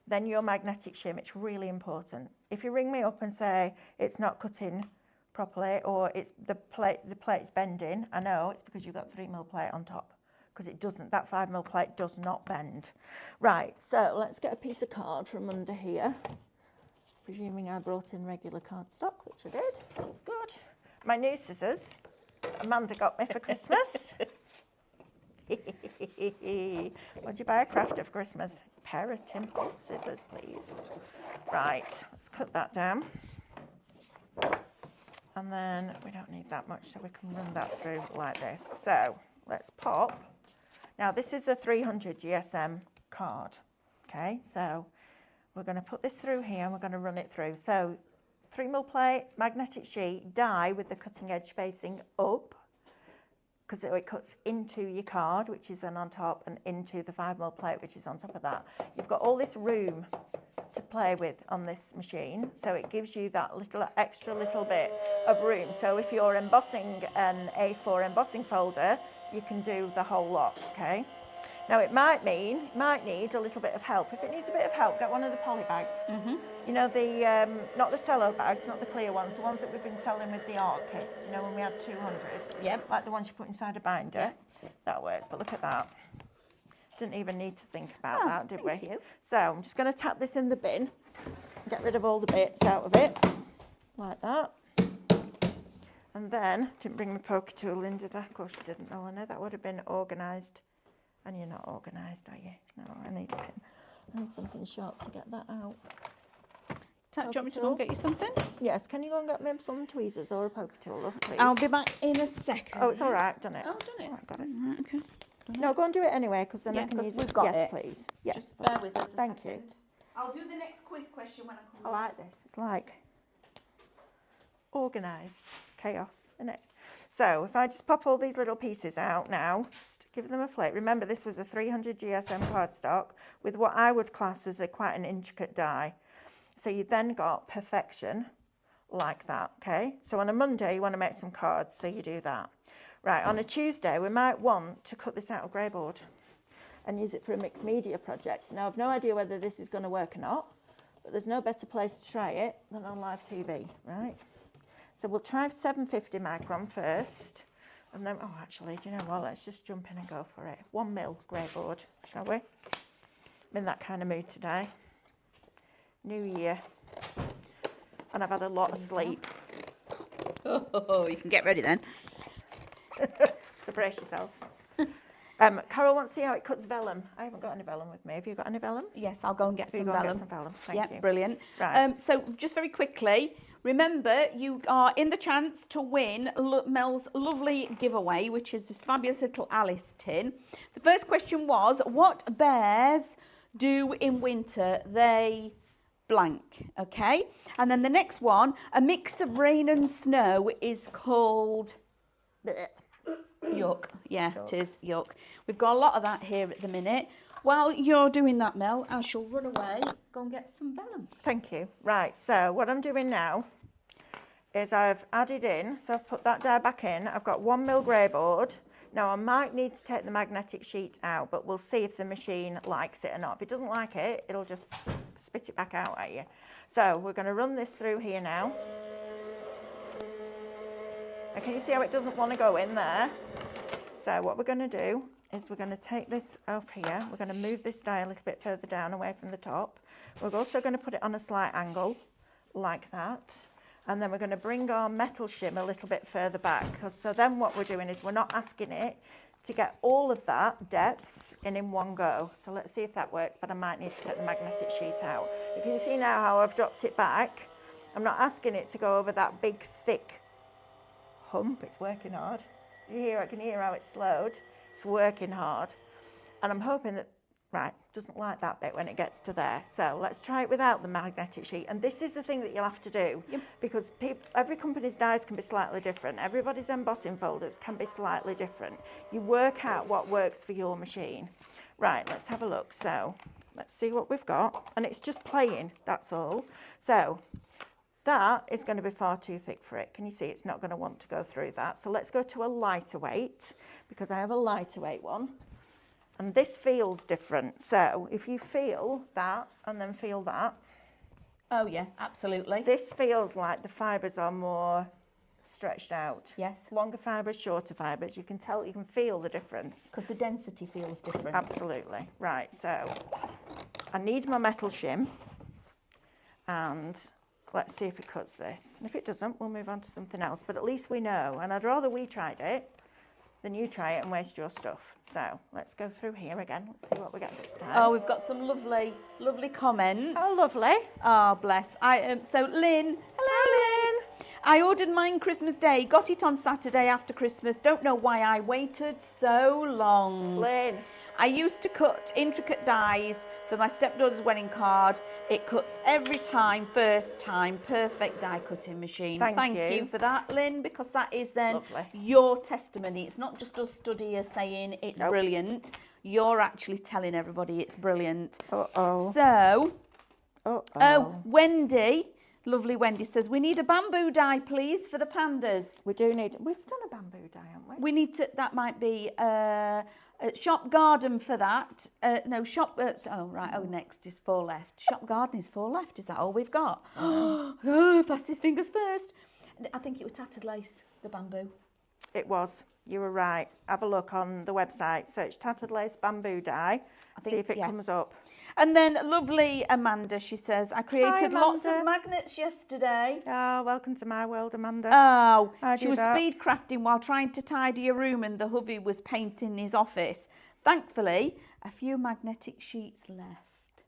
Then your magnetic shim, it's really important. If you ring me up and say it's not cutting properly or it's the plate's bending, I know it's because you've got 3mm plate on top, because it doesn't, that 5mm plate does not bend. Right, so let's get a piece of card from under here. Presuming I brought in regular cardstock, which I did. That's good. My new scissors, Amanda got me for Christmas. What'd you buy a craft of Christmas? A pair of Tim Holtz scissors, please. Right, let's cut that down. And then we don't need that much, so we can run that through like this. So let's pop. Now this is a 300 GSM card. Okay, so we're going to put this through here and we're going to run it through. So 3mm plate, magnetic sheet, die with the cutting edge facing up, because it cuts into your card, which is then on top, and into the 5mm plate, which is on top of that. You've got all this room to play with on this machine, so it gives you that extra little bit of room. So if you're embossing an A4 embossing folder, you can do the whole lot, okay? Now it might need a little bit of help. If it needs a bit of help, get one of the poly bags. Mm-hmm. You know, the not the cello bags, not the clear ones, the ones that we've been selling with the art kits, you know, when we had 200. Yep. Like the ones you put inside a binder. Yep. That works, but look at that. Didn't even need to think about that, did we? Thank you. So I'm just going to tap this in the bin, get rid of all the bits out of it, like that. And then, didn't bring my poker tool in, did I? Of course you didn't, Eleanor. That would have been organised. And you're not organised, are you? No, I need a pin. I need something sharp to get that out. Do you want me to go and get you something? Yes, can you go and get me some tweezers or a poker tool, love, please? I'll be back in a second. Oh, it's all right, done it. Oh, done it. Right, got it. Right, okay. No, go and do it anyway, because then I Yeah, can 'cause use we've it. got Yes, it. please. Yes, Just bear please. with us. Thank you. I'll do the next quiz question when I come I like this. It's like organised chaos, isn't it? So if I just pop all these little pieces out now, just give them a flick. Remember, this was a 300 GSM cardstock with what I would class as quite an intricate die. So you then got perfection like that, okay? So on a Monday, you want to make some cards, so you do that. Right, on a Tuesday, we might want to cut this out of grey board and use it for a mixed media project. Now, I've no idea whether this is going to work or not, but there's no better place to try it than on live TV, right? So we'll try 750 micron first, and then, oh, actually, do you know what? Let's just jump in and go for it. 1 mil grey board, shall we? I'm in that kind of mood today. New year, and I've had a lot of sleep. Oh, you can get ready then. So brace yourself. Carol wants to see how it cuts vellum. I haven't got any vellum with me. Have you got any vellum? Yes, I'll go and get You some go and vellum. get some vellum. Thank Yeah, you. brilliant. Right. So just very quickly, remember you are in the chance to win Mel's lovely giveaway, which is this fabulous little Alice tin. The first question was, what bears do in winter? They blank, okay? And then the next one, a mix of rain and snow is called yuck. Yeah, Yuck. it is yuck. We've got a lot of that here at the minute. While you're doing that, Mel, I shall run away, go and get some vellum. Thank you. Right, so what I'm doing now is I've added in, so I've put that die back in. I've got 1 mil grey board. Now I might need to take the magnetic sheet out, but we'll see if the machine likes it or not. If it doesn't like it, it'll just spit it back out at you. So we're going to run this through here now. And can you see how it doesn't want to go in there? So what we're going to do is we're going to take this off here. We're going to move this die a little bit further down away from the top. We're also going to put it on a slight angle like that. And then we're going to bring our metal shim a little bit further back. So then what we're doing is we're not asking it to get all of that depth in one go. So let's see if that works, but I might need to take the magnetic sheet out. You can see now how I've dropped it back. I'm not asking it to go over that big, thick hump. It's working hard. I can hear how it's slowed. It's working hard. And I'm hoping that, right, doesn't like that bit when it gets to there. So let's try it without the magnetic sheet. And this is the thing that you'll have to do, because every company's dies can be slightly different. Everybody's embossing folders can be slightly different. You work out what works for your machine. Right, let's have a look. So let's see what we've got. And it's just playing, that's all. So that is going to be far too thick for it. Can you see it's not going to want to go through that? So let's go to a lighter weight, because I have a lighter weight one. And this feels different. So if you feel that and then feel that. Oh yeah, absolutely. This feels like the fibres are more stretched out. Yes. Longer fibres, shorter fibres. You can tell, you can feel the difference. Because the density feels different. Absolutely. Right, so I need my metal shim. And let's see if it cuts this. And if it doesn't, we'll move on to something else. But at least we know. And I'd rather we tried it than you try it and waste your stuff. So let's go through here again. Let's see what we get this time. Oh, we've got some lovely, lovely comments. Oh, lovely. Oh, bless. So Lynn, hello Lynn. I ordered mine Christmas Day, got it on Saturday after Christmas. Don't know why I waited so long. Lynn. I used to cut intricate dies for my stepdaughter's wedding card. It cuts every time, first time, perfect die cutting machine. Thank you you for that, Lynn, because that is then Lovely. your testimony. It's not just us study saying it's Nope. brilliant. You're actually telling everybody it's brilliant. Uh-oh. So, Uh-oh. Wendy, lovely Wendy says, we need a bamboo die, please, for the pandas. We do need, we've done a bamboo die, haven't we? We need to, that might be Shop Garden for that. No, Shop, next is 4 left. Shop Garden is 4 left. Is that all we've got? Oh, fastest fingers first. I think it was tattered lace, the bamboo. It was. You were right. Have a look on the website. Search tattered lace bamboo die. See if it comes up. And then lovely Amanda, she says, I created lots of magnets yesterday. Oh, welcome to my world, Amanda. Oh, I she do was that. speed crafting while trying to tidy a room and the hubby was painting his office. Thankfully, a few magnetic sheets left.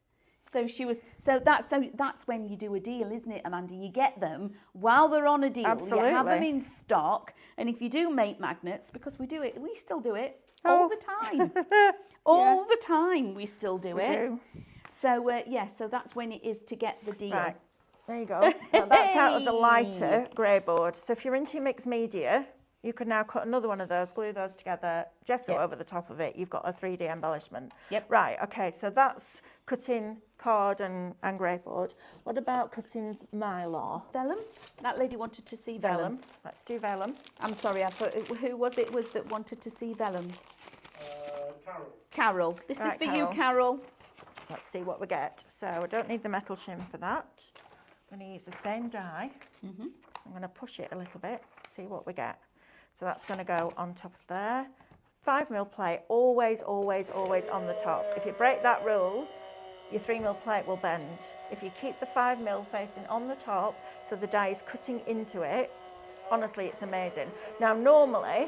So that's when you do a deal, isn't it, Amanda? You get them while they're on a deal. Absolutely. You have them in stock, and if you do make magnets, because we still do it Oh. all the time. All the time we still do it. do. So so that's when it is to get the deal. Right, there you go. Now that's out of the lighter grey board. So if you're into mixed media, you can now cut another one of those, glue those together, gesso over the top of it. You've got a 3D embellishment. Yep. Right, okay, so that's cutting card and grey board. What about cutting mylar? Vellum? That lady wanted to see vellum. Vellum. Let's do vellum. I'm sorry, who was it that wanted to see vellum? Carol. Carol. This Right, is for Carol. you, Carol. Let's see what we get. So I don't need the metal shim for that. I'm going to use the same die. I'm going to push it a little bit, see what we get. So that's going to go on top of there. 5mm plate, always, always, always on the top. If you break that rule, your 3mm plate will bend. If you keep the 5mm facing on the top, so the die is cutting into it, honestly, it's amazing. Now, normally,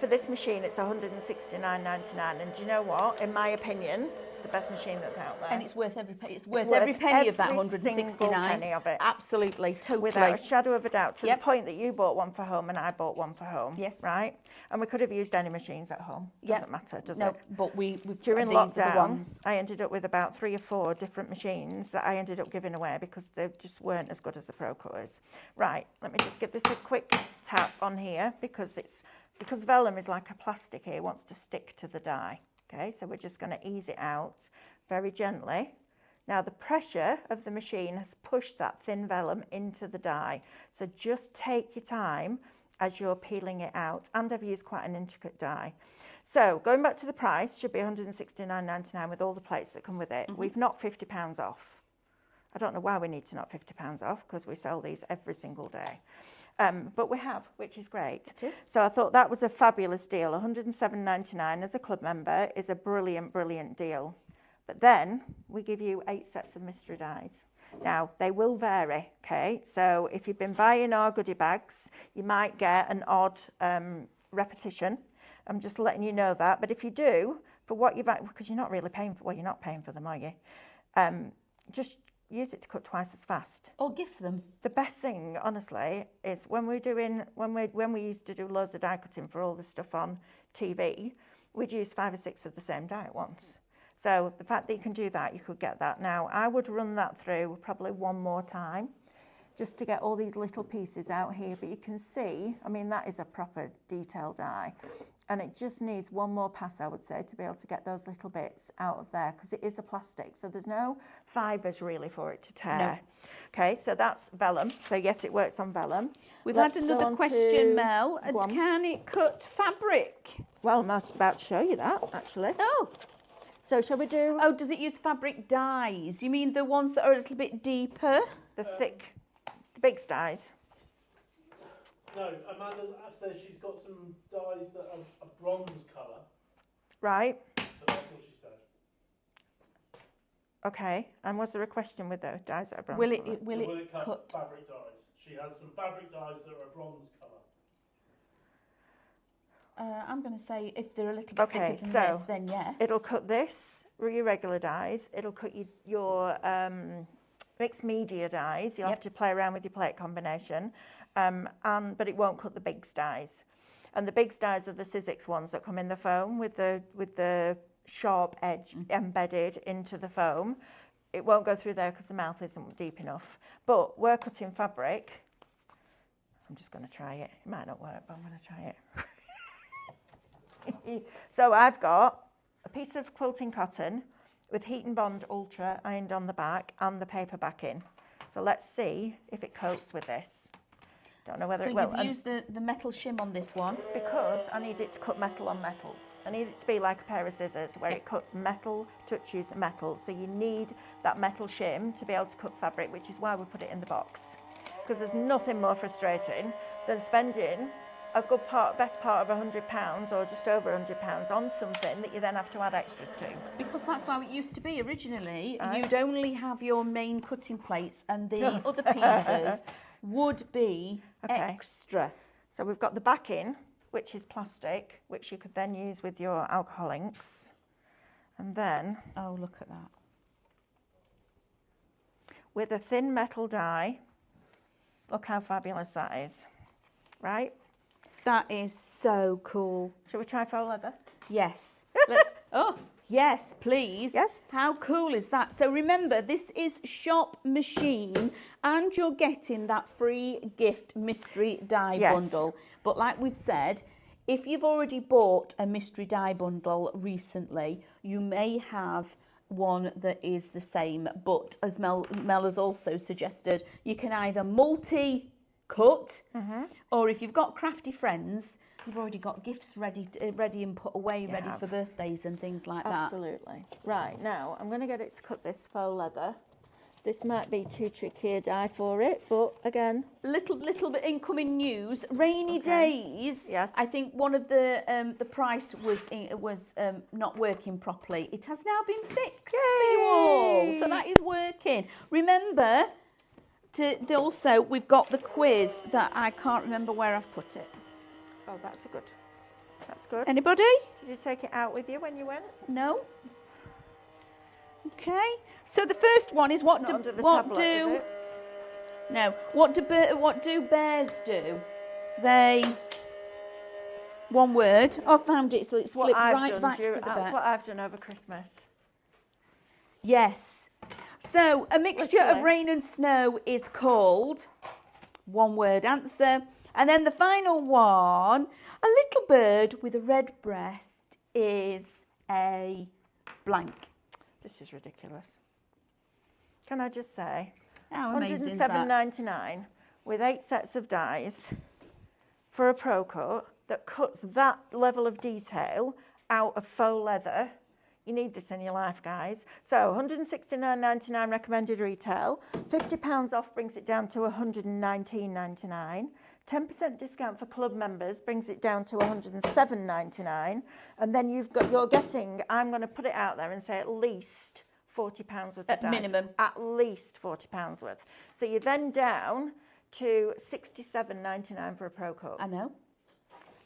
for this machine, it's £169.99, and do you know what? In my opinion, it's the best machine that's out there. And it's worth every penny. It's worth every penny of that every 169. single penny of it. Absolutely, totally. Without a shadow of a doubt, to Yep. the point that you bought one for home and I bought one for home. Yes. Right? And we could have used any machines at home. Yep. Doesn't matter, does No, it? but we During these are the lockdown, ones. I ended up with about 3 or 4 different machines that I ended up giving away because they just weren't as good as the Pro Cutters. Right, let me just give this a quick tap on here because vellum is like a plastic here, it wants to stick to the die. Okay, so we're just going to ease it out very gently. Now the pressure of the machine has pushed that thin vellum into the die. So just take your time as you're peeling it out. And I've used quite an intricate die. So going back to the price, should be £169.99 with all the plates that come with it. We've knocked £50 off. I don't know why we need to knock £50 off because we sell these every single day. But we have, which is great. It is. So I thought that was a fabulous deal. £107.99 as a club member is a brilliant, brilliant deal. But then we give you 8 sets of mystery dies. Now, they will vary, okay? So if you've been buying our goodie bags, you might get an odd repetition. I'm just letting you know that. But if you do, for what you've, because you're not really paying for, well, you're not paying for them, are you? Just use it to cut twice as fast. Or gift them. The best thing, honestly, is when we used to do loads of die cutting for all the stuff on TV, we'd use 5 or 6 of the same die at once. So the fact that you can do that, you could get that. Now, I would run that through probably one more time, just to get all these little pieces out here. But you can see, I mean, that is a proper detailed die. And it just needs one more pass, I would say, to be able to get those little bits out of there, because it is a plastic. So there's no fibres really for it to tear. No. Okay, so that's vellum. So yes, it works on vellum. We've Let's had go another on question, to- Mel. Go on. Can it cut fabric? Well, I'm about to show you that, actually. Oh. So shall we do Oh, does it use fabric dyes? You mean the ones that are a little bit deeper? the thick, the big dies? No, Amanda says she's got some dyes that are a bronze colour, Right, so that's what she said. okay. And was there a question with the dies that are bronze? Will colour? it will it cut cut? fabric dyes? She has some fabric dyes that are a bronze colour. I'm going to say if they're a little bit Okay, thicker than so this, then yes. It'll cut this, your regular dies. It'll cut your mixed media dies. You'll have Yep. to play around with your plate combination. But it won't cut the big dies. And the big dies are the Sizzix ones that come in the foam with the sharp edge embedded into the foam. It won't go through there because the mouth isn't deep enough. But we're cutting fabric. I'm just going to try it. It might not work, but I'm going to try it. So I've got a piece of quilting cotton with Heat and Bond Ultra ironed on the back and the paper backing. So let's see if it coats with this. Don't know whether So it will. you've And used the metal shim on this one. because I need it to cut metal on metal. I need it to be like a pair of scissors where it cuts metal, touches metal. So you need that metal shim to be able to cut fabric, which is why we put it in the box. Because there's nothing more frustrating than spending a best part of £100 or just over £100 on something that you then have to add extras to. Because that's how it used to be originally. Right. You'd only have your main cutting plates and the other pieces would be Okay. extra. So we've got the backing, which is plastic, which you could then use with your alcohol inks. And then Oh, look at that. with a thin metal die. Look how fabulous that is, right? That is so cool. Shall we try faux leather? Yes. Let's. Oh, yes, please. Yes. How cool is that? So remember, this is Shop Machine, and you're getting that free gift mystery die Yes. bundle. But like we've said, if you've already bought a mystery die bundle recently, you may have one that is the same. But as Mel has also suggested, you can either multi-cut, or if you've got crafty friends, you've already got gifts ready and put away, ready for birthdays and things like that. Absolutely. Right, now I'm going to get it to cut this faux leather. This might be too tricky a die for it, but again... Little bit incoming news. Rainy Okay. days. Yes. I think one of the price was not working properly. It has now been fixed for you all, so that is working. Remember, also we've got the quiz that I can't remember where I've put it. Oh, that's good. Anybody? Did you take it out with you when you went? No. Okay. So the first one is what Not do under the what tablet, do is it? no what do bears do? They one word. I found it, so it What slipped I've right done back to the that's back. what I've done over Christmas. Yes. So a mixture of Literally. rain and snow is called one word answer. And then the final one, a little bird with a red breast is a blank. This is ridiculous. Can I just say, How amazing is that? $107.99 with 8 sets of dies for a Pro Cut that cuts that level of detail out of faux leather. You need this in your life, guys. So $169.99 recommended retail. £50 off brings it down to $119.99. 10% discount for club members brings it down to $107.99. And then you're getting, I'm going to put it out there and say at least £40 worth of At dies. minimum. At least £40 worth. So you're then down to $67.99 for a Pro Cut. I know.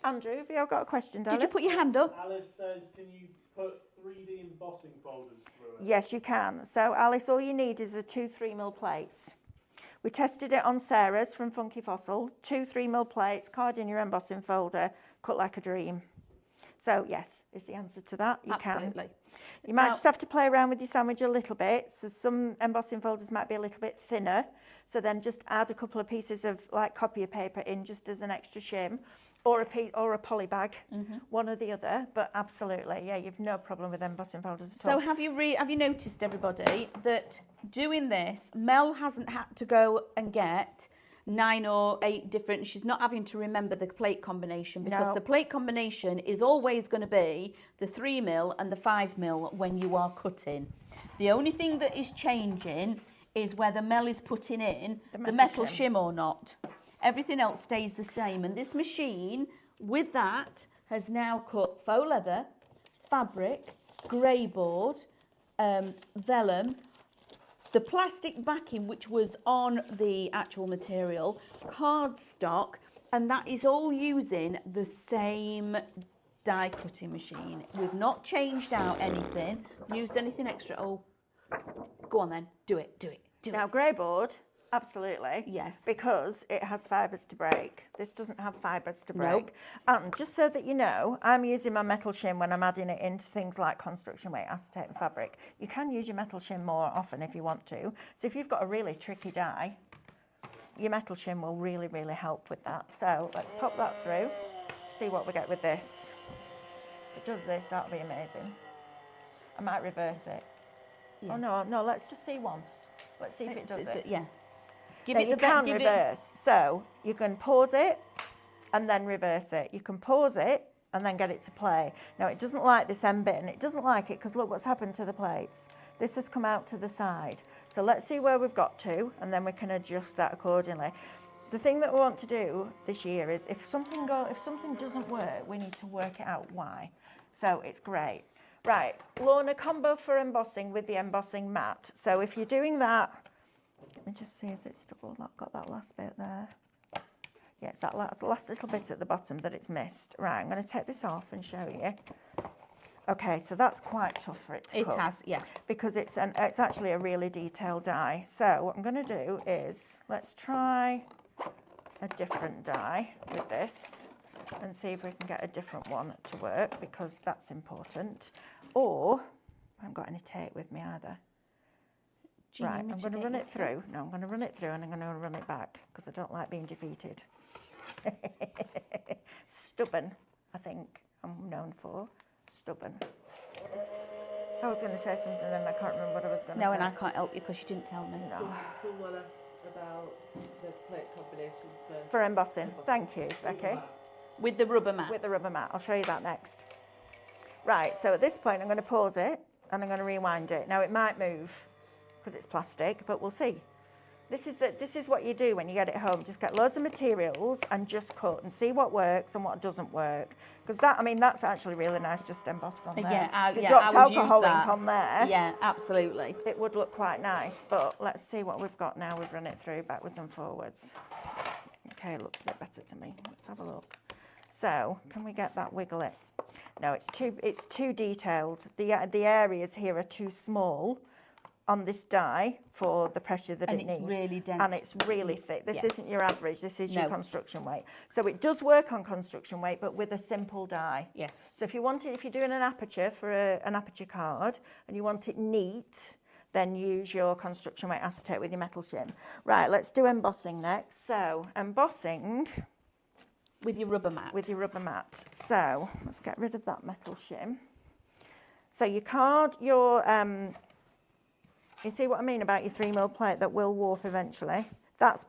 Andrew, have you got a question, darling? Did you put your hand up? Alice says, can you put 3D embossing folders through it? Yes, you can. So, Alice, all you need is the 2 3mm plates. We tested it on Sarah's from Funky Fossil. 2 3mm plates, card in your embossing folder, cut like a dream. So, yes, is the answer to that. You Absolutely. can. You might Now- just have to play around with your sandwich a little bit. So some embossing folders might be a little bit thinner. So then just add a couple of pieces of like copier paper in just as an extra shim, or a poly bag, one or the other. But absolutely, yeah, you've no problem with embossing folders at all. So have you noticed, everybody, that doing this, Mel hasn't had to go and get 9 or 8 different, she's not having to remember the plate combination, because No. the plate combination is always going to be the 3mm and the 5mm when you are cutting. The only thing that is changing is whether Mel is putting in the metal shim or not. Everything else stays the same, and this machine with that has now cut faux leather, fabric, grey board, vellum, the plastic backing which was on the actual material, cardstock, and that is all using the same die cutting machine. We've not changed out anything, used anything extra. Oh, go on then, do it. Now, grey board, absolutely. Yes. Because it has fibres to break. This doesn't have fibres to break. Nope. And just so that you know, I'm using my metal shim when I'm adding it into things like construction weight, acetate and fabric. You can use your metal shim more often if you want to. So if you've got a really tricky die, your metal shim will really, really help with that. So let's pop that through, see what we get with this. If it does this, that'll be amazing. I might reverse it. Yeah. Oh, no, let's just see once. Let's see if it does it. Yeah. Give No, it you the can give it. reverse. So you can pause it and then reverse it. You can pause it and then get it to play. Now, it doesn't like this end bit, and it doesn't like it because look what's happened to the plates. This has come out to the side. So let's see where we've got to, and then we can adjust that accordingly. The thing that we want to do this year is if something doesn't work, we need to work it out why. So it's great. Right, Lorna, combo for embossing with the embossing mat. So if you're doing that, let me just see, is it still got that last bit there? Yeah, it's that last little bit at the bottom that it's missed. Right, I'm going to take this off and show you. Okay, so that's quite tough for it to It cut. has, yeah. Because it's actually a really detailed die. So what I'm going to do is, let's try a different die with this and see if we can get a different one to work, because that's important. Or, I haven't got any tape with me either. Do you Right, need me I'm to going to get run you it some? through. No, I'm going to run it through and I'm going to run it back because I don't like being defeated. Stubborn, I think I'm known for. Stubborn. I was going to say something then I can't remember what I was going to No, say. and I can't help you because you didn't tell me. No. Someone asked about the plate combination For embossing. Thank you, Becky. With the rubber mat. With the rubber mat. I'll show you that next. Right, so at this point I'm going to pause it and I'm going to rewind it. Now it might move because it's plastic, but we'll see. This is what you do when you get it home. Just get loads of materials and just cut and see what works and what doesn't work. Because that's actually really nice, just embossed on there. Yeah, If you yeah, dropped I would use alcohol ink that. on there, Yeah, absolutely. it would look quite nice. But let's see what we've got now. We've run it through backwards and forwards. Okay, it looks a bit better to me. Let's have a look. So, can we get that wiggle it? No, it's too detailed. The areas here are too small on this die for the pressure that And it it's needs. really dense. And it's really thick. This Yeah. isn't your average, this is your No. construction weight. So it does work on construction weight, but with a simple die. Yes. So if you're doing an aperture for an aperture card and you want it neat, then use your construction weight acetate with your metal shim. Right, let's do embossing next. So embossing With your rubber mat. with your rubber mat. So let's get rid of that metal shim. So your card, you see what I mean about your 3mm plate that will warp eventually? That's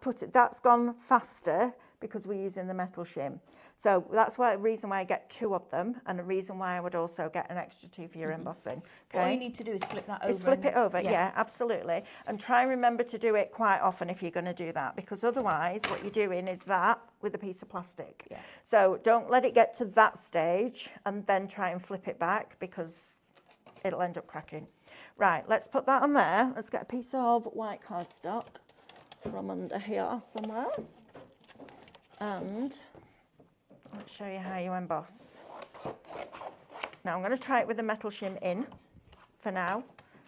gone faster because we're using the metal shim. So that's the reason why I get 2 of them, and the reason why I would also get an extra 2 for your embossing. All Okay? you need to do is flip that over. Is flip and- it over, yeah, absolutely. And try and remember to do it quite often if you're going to do that, because otherwise what you're doing is that with a piece of plastic. Yeah. So don't let it get to that stage and then try and flip it back, because it'll end up cracking. Right, let's put that on there. Let's get a piece of white cardstock from under here somewhere. And let's show you how you emboss. Now I'm going to try it with the metal shim in for now,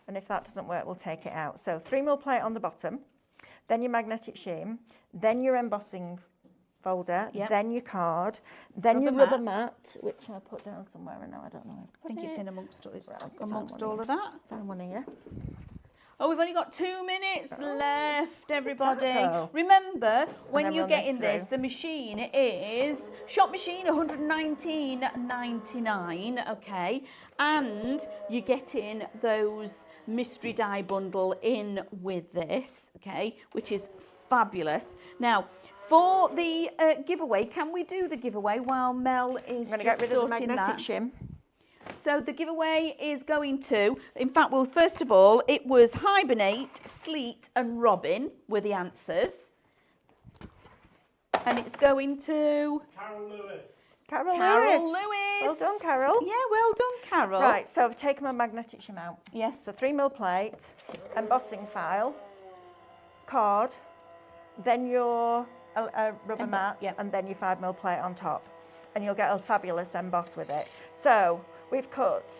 and if that doesn't work we'll take it out. So 3mm plate on the bottom, then your magnetic shim, then your embossing folder, Yep. then your card, then your Rubber rubber mat, which I put down somewhere and now I don't know where to I put think it's it. in amongst Found all one of that. Found one here. Oh, we've only got 2 minutes left, everybody. go? Remember, when then you're run this getting this, through. the machine is shop machine 119.99, okay, and you're getting those mystery die bundle in with this, okay, which is fabulous. Now, for the giveaway, can we do the giveaway while Mel is I'm going to just get rid of the sorting magnetic that? shim. So the giveaway is going to, in fact, well, first of all, it was Hibernate, Sleet and Robin were the answers. And it's going to Carol Lewis. Carol Carol Lewis. Lewis. Well done, Carol. Yeah, well done, Carol. Right, so I've taken my magnetic shim out. Yes. So 3mm plate, embossing file, card, then your rubber mat, yep. and then your 5mm plate on top. And you'll get a fabulous emboss with it. So we've cut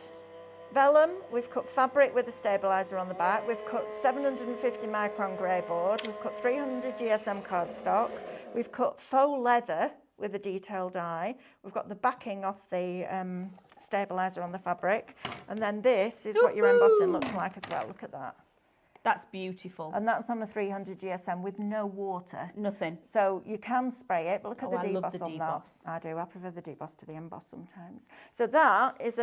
vellum, we've cut fabric with a stabiliser on the back, we've cut 750 micron grey board, we've cut 300 GSM cardstock, we've cut faux leather with a detailed die, we've got the backing off the stabiliser on the fabric, and then this is what your embossing looks like as well. Look at that. That's beautiful. And that's on a 300 GSM with no water. Nothing. So you can spray it, but look at the I love deboss the on deboss. that. I do. I prefer the deboss to the emboss sometimes. So that is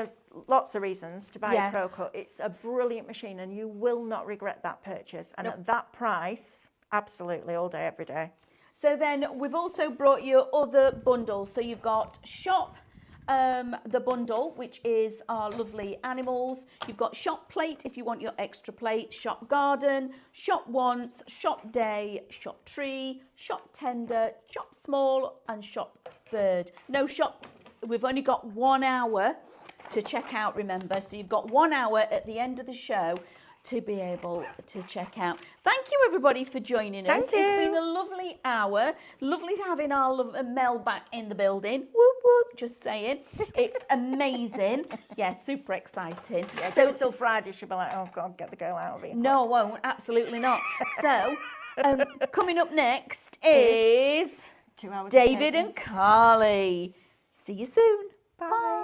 lots of reasons to buy Yeah. a ProCut. It's a brilliant machine, and you will not regret that purchase. And Nope. at that price, absolutely all day, every day. So then we've also brought you other bundles. So you've got Shop the bundle, which is our lovely animals. You've got Shop Plate if you want your extra plate, Shop Garden, Shop Once, Shop Day, Shop Tree, Shop Tender, Shop Small and Shop Bird. No shop, we've only got 1 hour to check out, remember. So you've got 1 hour at the end of the show to be able to check out. Thank you everybody for joining us. Thank you. It's been a lovely hour. Lovely having our Mel back in the building. Whoop whoop, just saying. It's amazing. Yeah, super exciting. Yeah, so until Friday, she'll be like, oh God, get the girl out of here. No, I won't. Absolutely not. So, coming up next is 2 hours. David and Carly. See you soon. Bye.